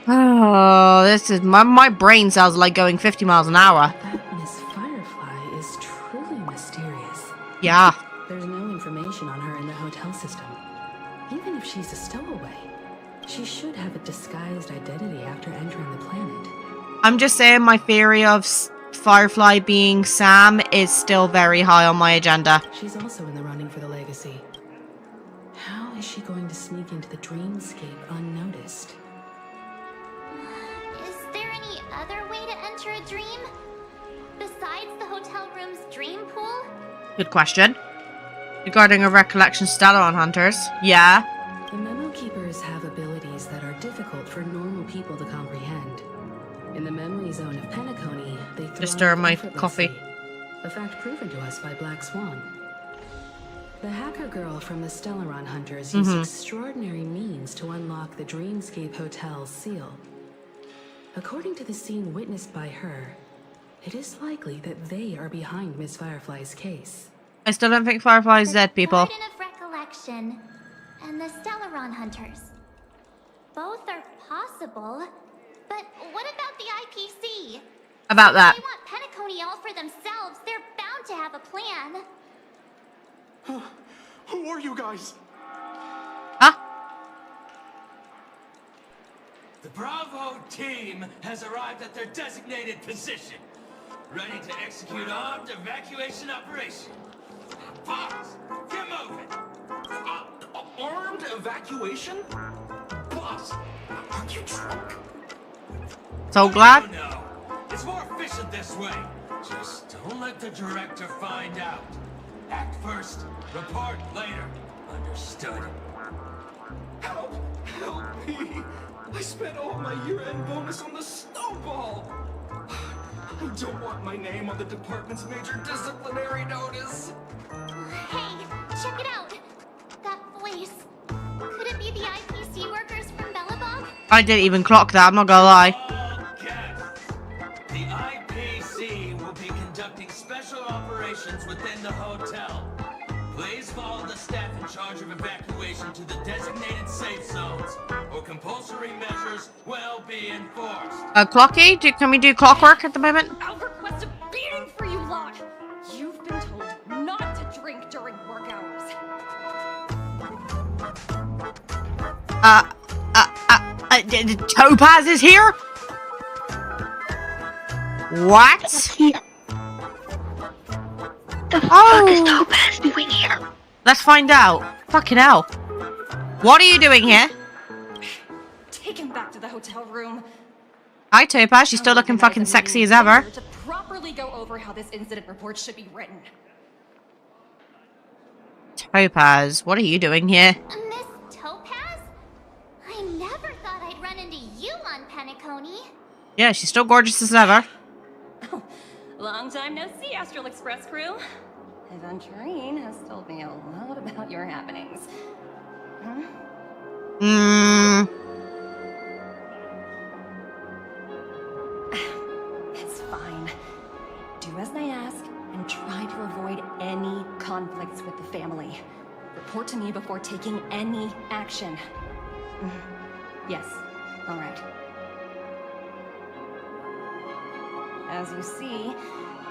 Oh, this is my brain cells are like going 50 miles an hour. That Miss Firefly is truly mysterious. Yeah. There's no information on her in the hotel system. Even if she's a stowaway, she should have a disguised identity after entering the planet. I'm just saying my theory of Firefly being Sam is still very high on my agenda. She's also in the running for the legacy. How is she going to sneak into the dreamscape unnoticed? Is there any other way to enter a dream? Besides the hotel room's dream pool? Good question. Regarding a recollection Stellaron hunters, yeah. The memo keepers have abilities that are difficult for normal people to comprehend. In the memory zone of Penacony, they thrive Just stir my effortlessly, coffee. a fact proven to us by Black Swan. The hacker girl from the Stellaron Hunters used extraordinary means to unlock the Dreamscape Hotel's seal. According to the scene witnessed by her, it is likely that they are behind Miss Firefly's case. I still don't think Firefly is dead, people. Garden of Recollection and the Stellaron Hunters. Both are possible, but what about the IPC? About that. If they want Penacony all for themselves, they're bound to have a plan. Who are you guys? Huh? The Bravo team has arrived at their designated position, ready to execute armed evacuation operation. Boss, get moving! Armed evacuation? Boss, aren't you drunk? So glad. No, it's more efficient this way. Just don't let the director find out. Act first, report later. Understood? Help! Help me! I spent all my year-end bonus on the snowball! I don't want my name on the department's major disciplinary notice! Hey, check it out. That voice. Could it be the IPC workers from Bellabog? I didn't even clock that, I'm not gonna lie. The IPC will be conducting special operations within the hotel. Please follow the staff in charge of evacuation to the designated safe zones, or compulsory measures will be enforced. Clocky? Can we do clockwork at the moment? I'll request a beating for you lot! You've been told not to drink during work hours. Topaz is here? What? The fuck is Topaz doing here? Let's find out. Fucking hell. What are you doing here? Take him back to the hotel room. Hi, Topaz. She's still looking fucking sexy as ever. To properly go over how this incident report should be written. Topaz, what are you doing here? Miss Topaz? I never thought I'd run into you on Penacony. Yeah, she's still gorgeous as ever. Long time no see, Astral Express crew. Aventurine has told me a lot about your happenings. Huh? It's fine. Do as I ask and try to avoid any conflicts with the family. Report to me before taking any action. Yes, all right. As you see,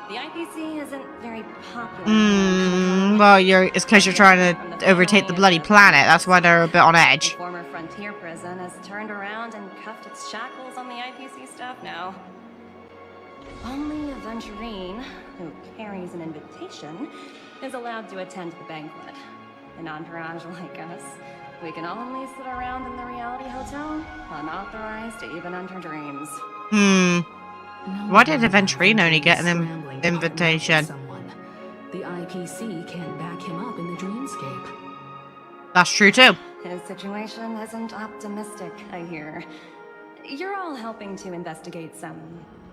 the IPC isn't very popular. Well, it's because you're trying to overtake the bloody planet. That's why they're a bit on The edge. former frontier prison has turned around and cuffed its shackles on the IPC staff now. Only Aventurine, who carries an invitation, is allowed to attend the banquet. An entourage like us, we can only sit around in the reality hotel, unauthorized to even enter dreams. Why did Aventurine only get an invitation? The IPC can't back him up in the dreamscape. That's true too. His situation isn't optimistic, I hear. You're all helping to investigate some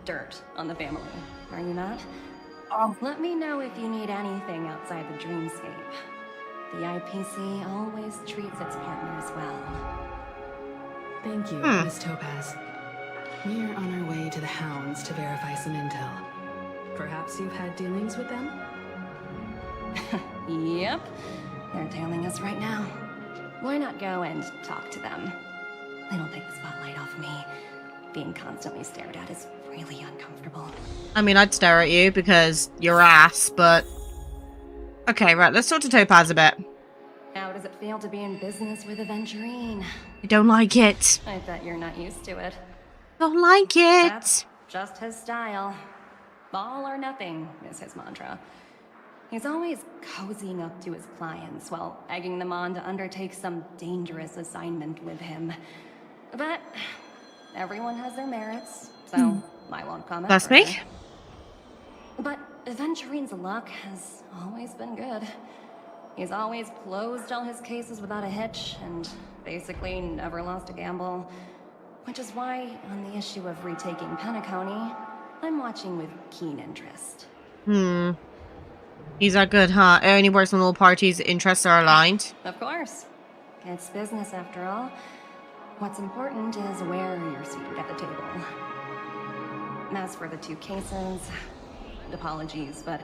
dirt on the family, are you not? Let me know if you need anything outside the dreamscape. The IPC always treats its partners well. Thank you, Miss Topaz. We're on our way to the Hounds to verify some intel. Perhaps you've had dealings with them? Yep. They're tailing us right now. Why not go and talk to them? They don't take the spotlight off me. being constantly stared at is really uncomfortable. I mean, I'd stare at you because you're ass, but... Okay, right, let's talk to Topaz a bit. How does it feel to be in business with Aventurine? I don't like it. I bet you're not used to it. Don't like it. That's just his style. All or nothing is his mantra. He's always cozying up to his clients while egging them on to undertake some dangerous assignment with him. But everyone has their merits, so I won't comment. That's further. me. But Aventurine's luck has always been good. He's always closed all his cases without a hitch, and basically never lost a gamble. Which is why, on the issue of retaking Penacony, I'm watching with keen interest. He's that good, huh? It only works when all parties' interests are aligned. Of course. It's business after all. What's important is where you're seated at the table. As for the two cases, apologies, but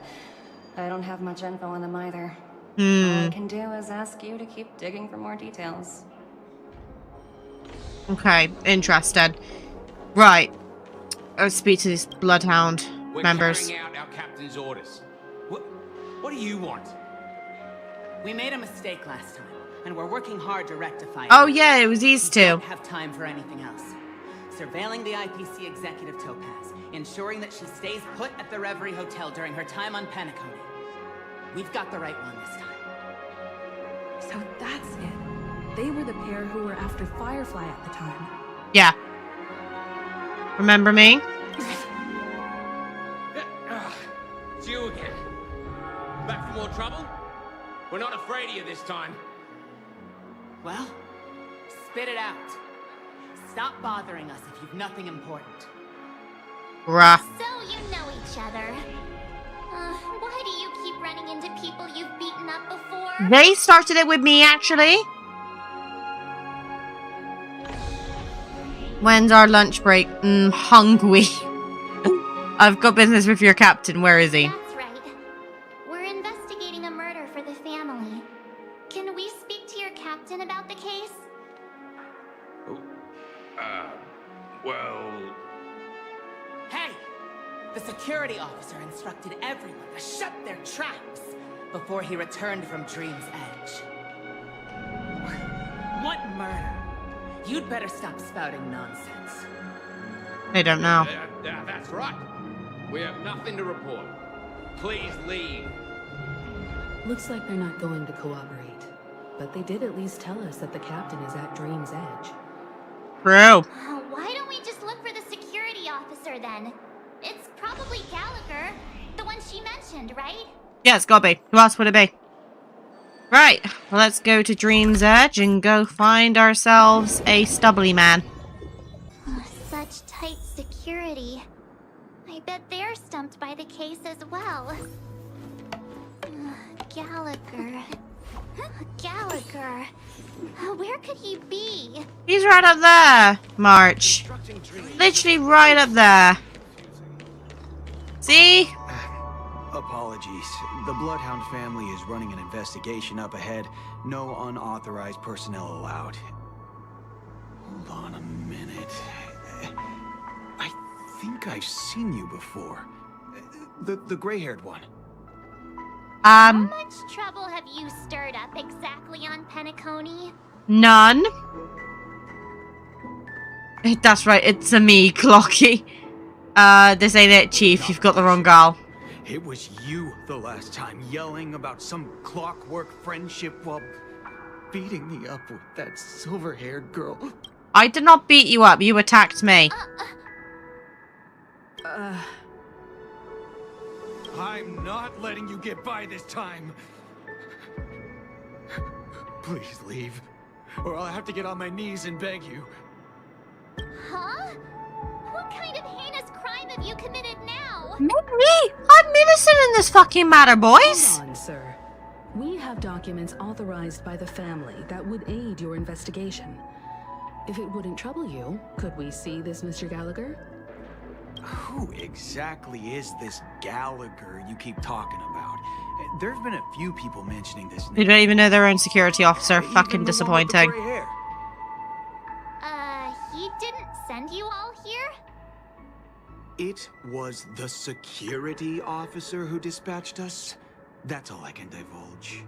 I don't have much info on them either. All I can do is ask you to keep digging for more details. Okay, interested. Right. Let's speak to these Bloodhound members. We're carrying out our captain's orders. What do you want? We made a mistake last time, and we're working hard to rectify it. Oh yeah, it was these We two. don't have time for anything else. Surveilling the IPC executive Topaz, ensuring that she stays put at the Reverie Hotel during her time on Penacony. We've got the right one this time. So that's it. They were the pair who were after Firefly at the time. Yeah. Remember me? It's you again. Back for more trouble? We're not afraid of you this time. Well, spit it out. Stop bothering us if you've nothing important. Bruh. So you know each other. Why do you keep running into people you've beaten up before? They started it with me, actually. When's our lunch break? Hungry. I've got business with your captain. Where is he? That's right. We're investigating a murder for the family. Can we speak to your captain about the case? Well... Hey! The security officer instructed everyone to shut their traps before he returned from Dream's Edge. What murder? You'd better stop spouting nonsense. I don't know. That's right. We have nothing to report. Please leave. Looks like they're not going to cooperate. But they did at least tell us that the captain is at Dream's Edge. Bro. Why don't we just look for the security officer then? It's probably Gallagher, the one she mentioned, right? Yeah, it's gotta be. Who else would it be? Right, let's go to Dream's Edge and go find ourselves a stubbly man. Such tight security. I bet they're stumped by the case as well. Gallagher. Gallagher. Where could he be? He's right up there, March. Literally right up there. See? Apologies. The Bloodhound family is running an investigation up ahead. No unauthorized personnel allowed. Hold on a minute. I think I've seen you before. The gray-haired one. How much trouble have you stirred up exactly on Penacony? None. That's right, it's a me, Clocky. This ain't it, Chief. You've got the wrong gal. It was you the last time, yelling about some clockwork friendship while beating me up with that silver-haired girl. I did not beat you up. You attacked me. I'm not letting you get by this time. Please leave, or I'll have to get on my knees and beg you. Huh? What kind of heinous crime have you committed now? Me? I'm innocent in this fucking matter, boys. Hold on, sir. We have documents authorized by the family that would aid your investigation. If it wouldn't trouble you, could we see this Mr. Gallagher? Who exactly is this Gallagher you keep talking about? There's been a few people mentioning this name. They don't even know their own security officer. Even Fucking the one with the disappointing. gray hair. he didn't send you all here? It was the security officer who dispatched us. That's all I can divulge.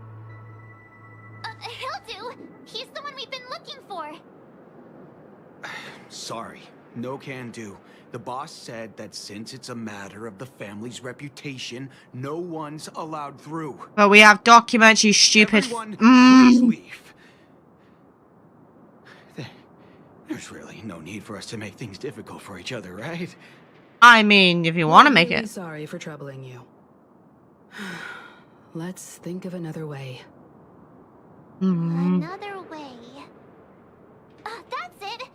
He'll do. He's the one we've been looking for. Sorry, no can do. The boss said that since it's a matter of the family's reputation, no one's allowed through. But we have documents, you stupid. Everyone, please leave. There's really no need for us to make things difficult for each other, right? I mean, if you want to make really it. Sorry for troubling you. Let's think of another way. Another way. That's it.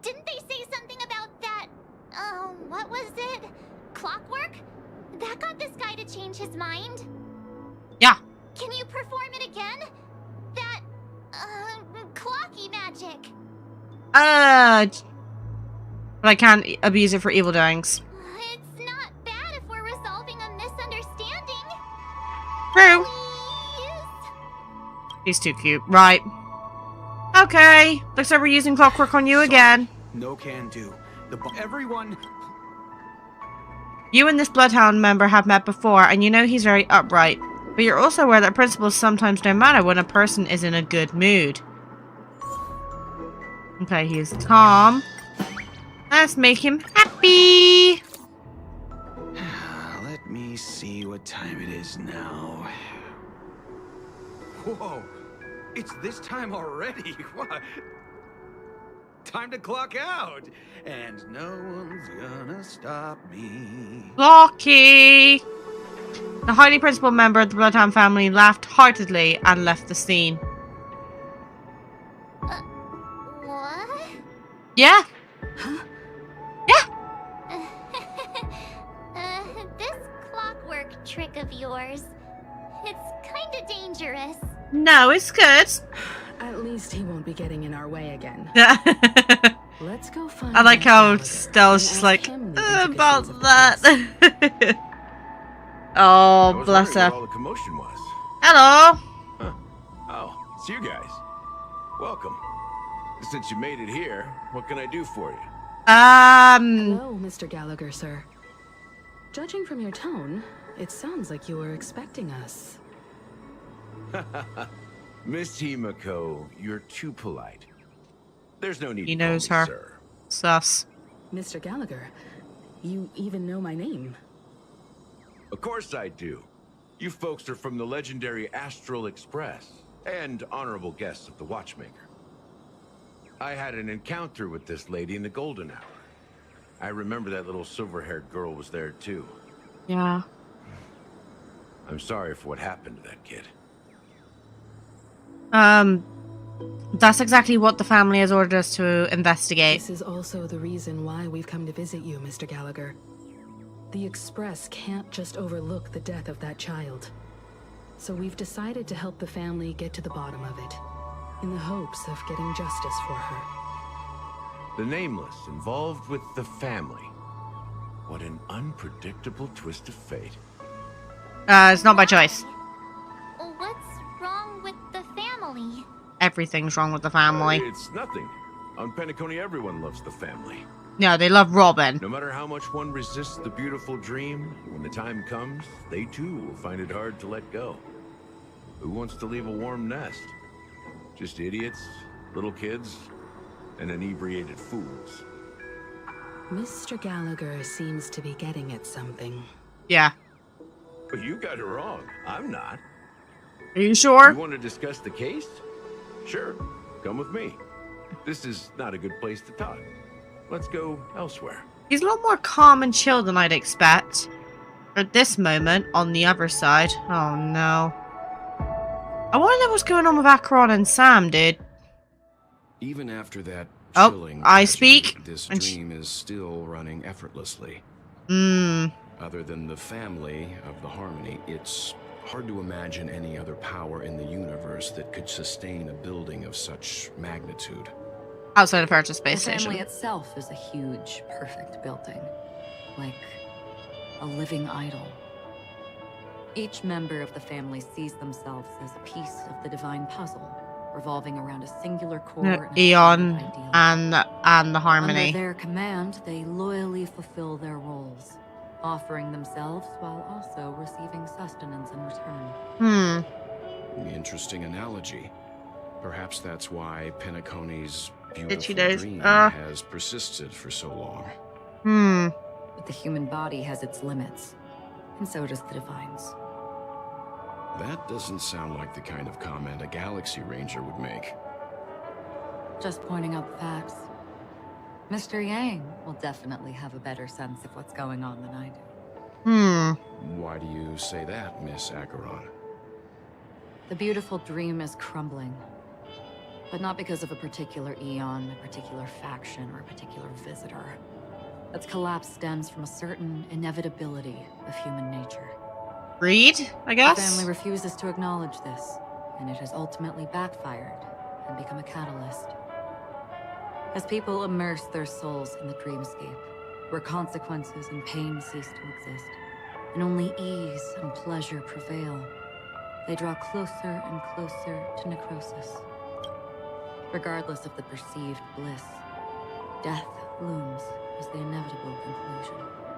Didn't they say something about that? What was it? Clockwork? That got this guy to change his mind? Yeah. Can you perform it again? That, clocky magic. But I can't abuse it for evil doings. It's not bad if we're resolving a misunderstanding. True. Please? He's too cute. Right. Okay. Looks like we're using clockwork on you again. No can do. Everyone. You and this Bloodhound member have met before, and you know he's very upright. But you're also aware that principles sometimes don't matter when a person is in a good mood. Okay, he's calm. Let's make him happy. Let me see what time it is now. Whoa, it's this time already. What? Time to clock out. And no one's gonna stop me. Lucky. The highly principled member of the Bloodhound family laughed heartedly and left the scene. What? Yeah. Yeah. This clockwork trick of yours, it's kinda dangerous. No, it's good. At least he won't be getting in our way again. Let's go find I like how Gallagher Stella's and just ask like, him the about intricacies of that. Oh, bless her. What all the commotion was. Hello. Huh. Oh, it's you guys. Welcome. Since you made it here, what can I do for you? Hello, Mr. Gallagher, sir. Judging from your tone, it sounds like you were expecting us. Miss Himiko, you're too polite. There's no need He to call knows me her. sir. Sus. Mr. Gallagher, you even know my name. Of course I do. You folks are from the legendary Astral Express and honorable guests of the Watchmaker. I had an encounter with this lady in the Golden Hour. I remember that little silver-haired girl was there too. Yeah. I'm sorry for what happened to that kid. That's exactly what the family has ordered us to investigate. This is also the reason why we've come to visit you, Mr. Gallagher. The Express can't just overlook the death of that child. So we've decided to help the family get to the bottom of it, in the hopes of getting justice for her. The Nameless involved with the family. What an unpredictable twist of fate. It's not by choice. What's wrong with the family? Everything's wrong with the family. It's nothing. On Penacony, everyone loves the family. No, they love Robin. No matter how much one resists the beautiful dream, when the time comes, they too will find it hard to let go. Who wants to leave a warm nest? Just idiots, little kids, and inebriated fools. Mr. Gallagher seems to be getting at something. Yeah. But you got it wrong. I'm not. Are you sure? You want to discuss the case? Sure. Come with me. This is not a good place to talk. Let's go elsewhere. He's a lot more calm and chill than I'd expect. At this moment, on the other side. Oh no. I want to know what's going on with Acheron and Sam, dude. Even after that I chilling tragedy, speak. this And dream is still running effortlessly. Other than the family of the Harmony, it's hard to imagine any other power in the universe that could sustain a building of such magnitude. Outside of Purchase Space The family Station. itself is a huge, perfect building. Like a living idol. Each member of the family sees themselves as a piece of the divine puzzle, revolving around a singular core and a shared Eon ideal. and the Harmony. Under their command, they loyally fulfill their roles, offering themselves while also receiving sustenance in return. Interesting analogy. Perhaps that's why Penacony's Itchy beautiful days. dream has persisted for so long. But the human body has its limits, and so does the Divine's. That doesn't sound like the kind of comment a Galaxy Ranger would make. Just pointing out the facts. Mr. Yang will definitely have a better sense of what's going on than I do. Why do you say that, Miss Acheron? The beautiful dream is crumbling. But not because of a particular eon, a particular faction, or a particular visitor. Its collapse stems from a certain inevitability of human nature. Greed, I The guess? family refuses to acknowledge this, and it has ultimately backfired and become a catalyst. As people immerse their souls in the dreamscape, where consequences and pain cease to exist, and only ease and pleasure prevail, they draw closer and closer to necrosis. Regardless of the perceived bliss, death looms as the inevitable conclusion.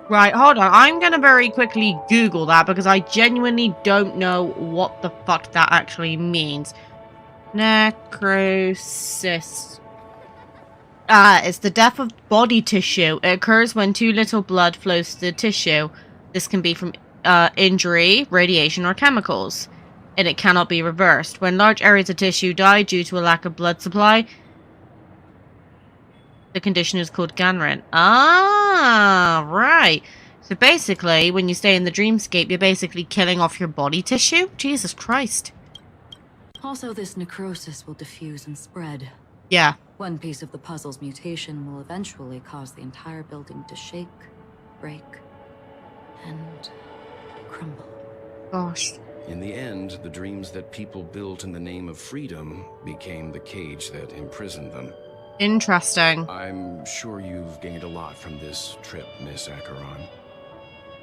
Right, hold on. I'm gonna very quickly Google that because I genuinely don't know what the fuck that actually means. Necrosis. It's the death of body tissue. It occurs when too little blood flows to the tissue. This can be from injury, radiation, or chemicals. And it cannot be reversed. When large areas of tissue die due to a lack of blood supply, the condition is called gangrene. Ah, right. So basically, when you stay in the dreamscape, you're basically killing off your body tissue? Jesus Christ. Also, this necrosis will diffuse and spread. Yeah. One piece of the puzzle's mutation will eventually cause the entire building to shake, break, and crumble. Gosh. In the end, the dreams that people built in the name of freedom became the cage that imprisoned them. Interesting. I'm sure you've gained a lot from this trip, Miss Acheron.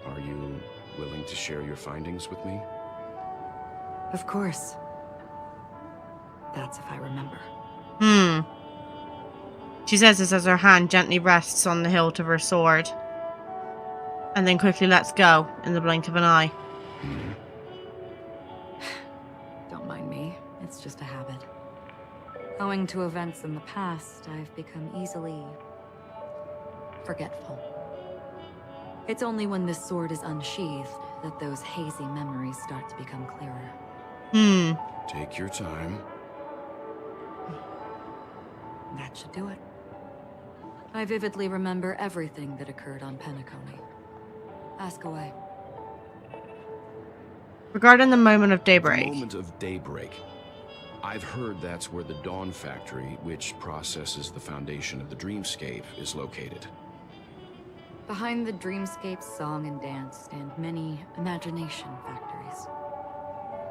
Are you willing to share your findings with me? Of course. That's if I remember. She says this as her hand gently rests on the hilt of her sword. And then quickly lets go in the blink of an eye. Don't mind me. It's just a habit. Owing to events in the past, I've become easily forgetful. It's only when this sword is unsheathed that those hazy memories start to become clearer. Take your time. That should do it. I vividly remember everything that occurred on Penacony. Ask away. Regarding the moment of daybreak. The moment of daybreak. I've heard that's where the Dawn Factory, which processes the foundation of the dreamscape, is located. Behind the dreamscape's song and dance stand many imagination factories.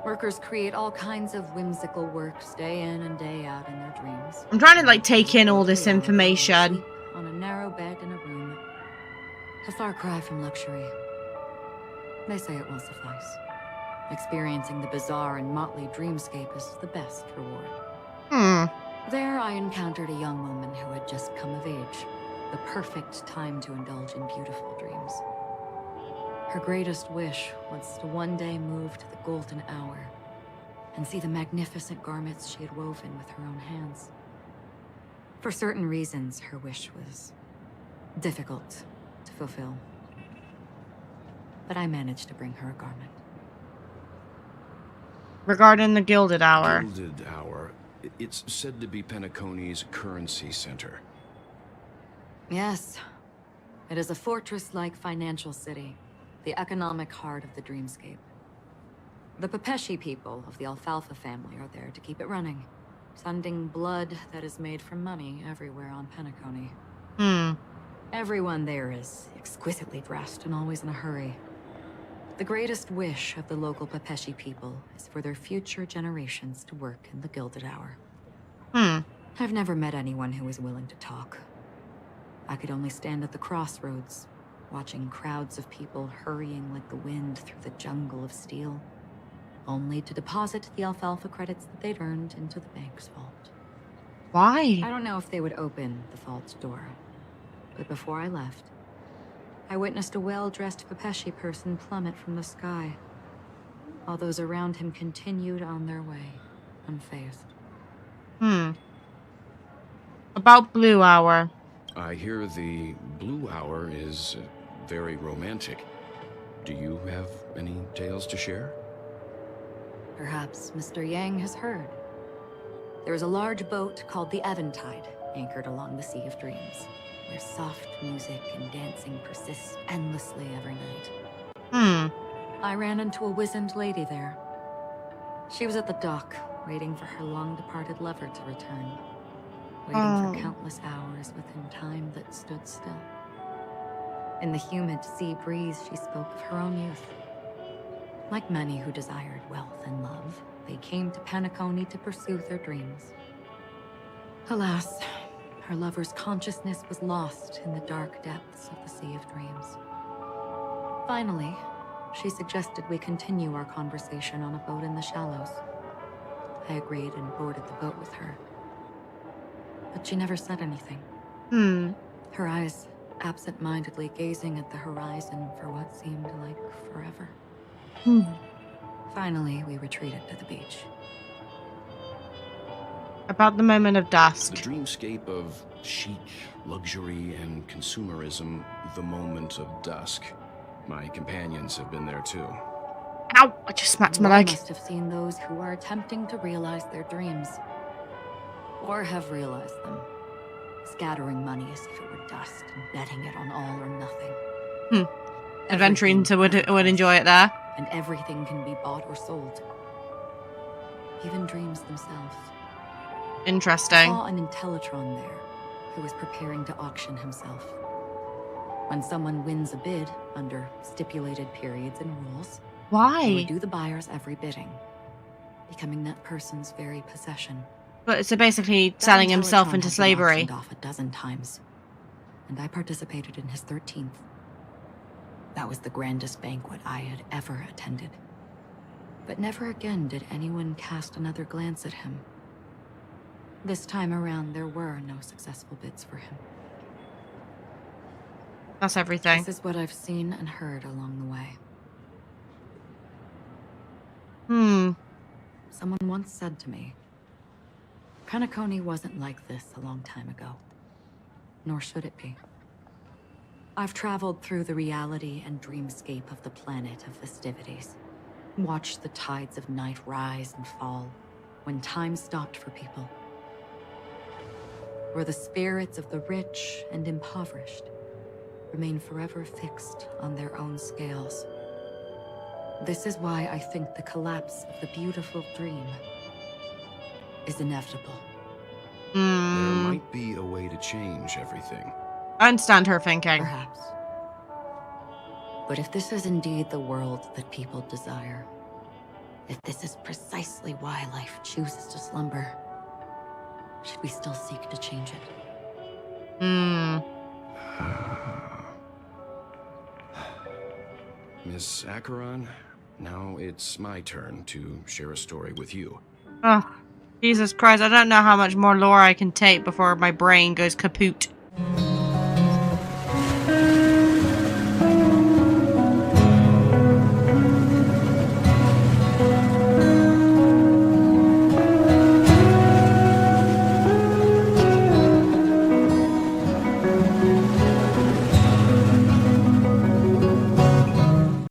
Workers create all kinds of whimsical works day in and day out in their dreams. I'm trying to like take in all this information. Sleep on a narrow bed in a room. A far cry from luxury. They say it will suffice. Experiencing the bizarre and motley dreamscape is the best reward. There I encountered a young woman who had just come of age. The perfect time to indulge in beautiful dreams. Her greatest wish was to one day move to the golden hour and see the magnificent garments she had woven with her own hands. For certain reasons, her wish was difficult to fulfill. But I managed to bring her a garment. Regarding the Gilded Hour. Gilded Hour. It's said to be Penacony's currency center. Yes. It is a fortress-like financial city, the economic heart of the dreamscape. The Pepeshi people of the Alfalfa family are there to keep it running, sending blood that is made from money everywhere on Penacony. Everyone there is exquisitely dressed and always in a hurry. The greatest wish of the local Pepeshi people is for their future generations to work in the Gilded Hour. I've never met anyone who is willing to talk. I could only stand at the crossroads, watching crowds of people hurrying like the wind through the jungle of steel. only to deposit the alfalfa credits that they'd earned into the bank's vault. Why? I don't know if they would open the vault's door, but before I left, I witnessed a well-dressed Pepeshi person plummet from the sky, while those around him continued on their way, unfazed. About Blue Hour. I hear the Blue Hour is very romantic. Do you have any tales to share? Perhaps Mr. Yang has heard. There is a large boat called the Eventide, anchored along the Sea of Dreams, where soft music and dancing persist endlessly every night. I ran into a wizened lady there. She was at the dock, waiting for her long-departed lover to return. Waiting for countless hours within time that stood still. In the humid sea breeze, she spoke of her own youth. Like many who desired wealth and love, they came to Penacony to pursue their dreams. Alas, her lover's consciousness was lost in the dark depths of the Sea of Dreams. Finally, she suggested we continue our conversation on a boat in the shallows. I agreed and boarded the boat with her. But she never said anything. Her eyes absent-mindedly gazing at the horizon for what seemed like forever. Finally, we retreated to the beach. About the moment of dusk. The dreamscape of chic, luxury, and consumerism, the moment of dusk. My companions have been there too. Ow! I just smacked my leg. You must have seen those who are attempting to realize their dreams. Or have realized them. Scattering money as if it were dust and betting it on all or nothing. Adventurers would enjoy it there. And everything can be bought or sold. Even dreams themselves. Interesting. I saw an Intellitron there, who was preparing to auction himself. When someone wins a bid, under stipulated periods and rules, why? he would do the buyer's every bidding, becoming that person's very possession. But so basically selling himself into slavery. Off a dozen times, and I participated in his 13th. That was the grandest banquet I had ever attended. But never again did anyone cast another glance at him. This time around, there were no successful bids for him. That's everything. This is what I've seen and heard along the way. Someone once said to me, Penacony wasn't like this a long time ago. Nor should it be. I've traveled through the reality and dreamscape of the planet of festivities. Watched the tides of night rise and fall when time stopped for people. Where the spirits of the rich and impoverished remain forever fixed on their own scales. This is why I think the collapse of the beautiful dream is inevitable. There might be a way to change everything. I understand her thinking. Perhaps. But if this is indeed the world that people desire, if this is precisely why life chooses to slumber, should we still seek to change it? Miss Acheron, now it's my turn to share a story with you. Oh, Jesus Christ, I don't know how much more lore I can take before my brain goes kaput.